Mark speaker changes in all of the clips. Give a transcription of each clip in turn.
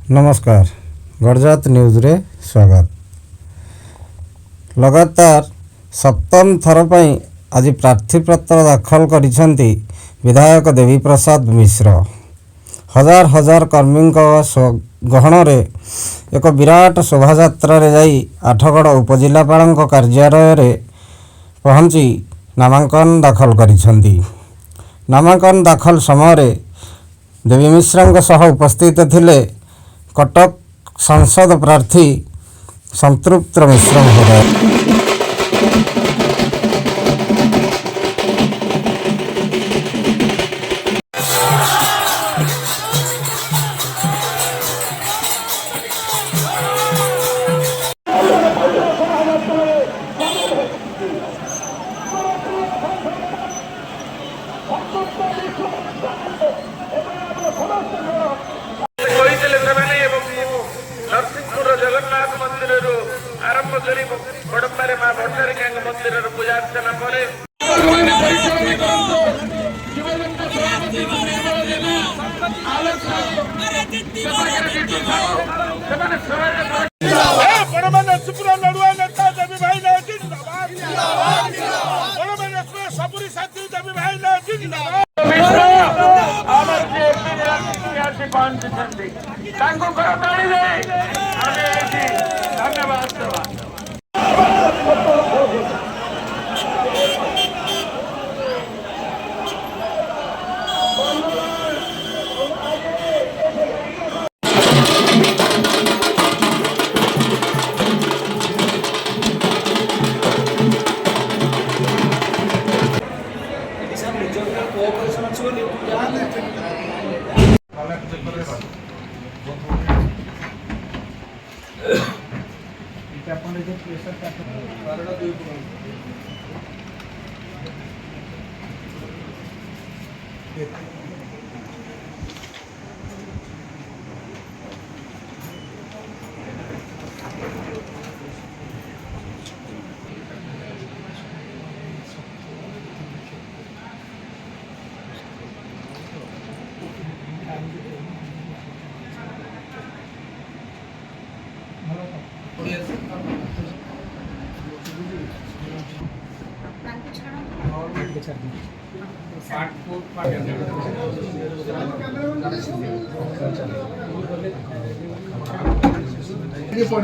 Speaker 1: नमस्कार गड़जात न्यूज रे स्वागत। लगातार सप्तम थर पर आज प्रार्थीपत्र दाखल करिसेंती विधायक देवी प्रसाद मिश्र। हजार हजार कर्मी गहन एक विराट शोभा जाई आठगड़ उपजिलापाल कार्यालय पहुंची नामांकन दाखल करिसेंती। नामांकन दाखल समय देवी मिश्र सह उपस्थित थिले कटक सांसद प्रार्थी संतृप्त मिश्र महोदय।
Speaker 2: नरसिंहपुर जगन्नाथ मंदिर आरंभ कर बड़म्बारे माँ भट्टारिका मंदिर पूजा अर्चना पर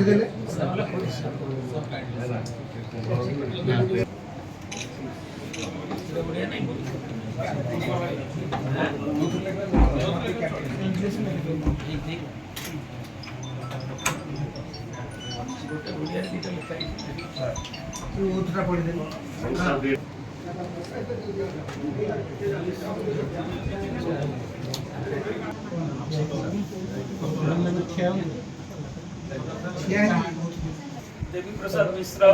Speaker 2: धन्यवाद। Devi Prasad Mishra,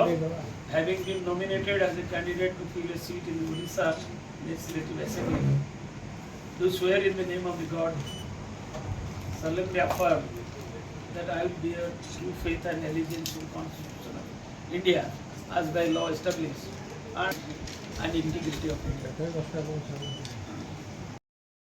Speaker 2: having been nominated as a candidate to fill a seat in the Odisha Legislative Assembly, do swear in the name of the God, solemnly affirm that I will bear true faith and allegiance to the Constitution of India as by law established and integrity of India.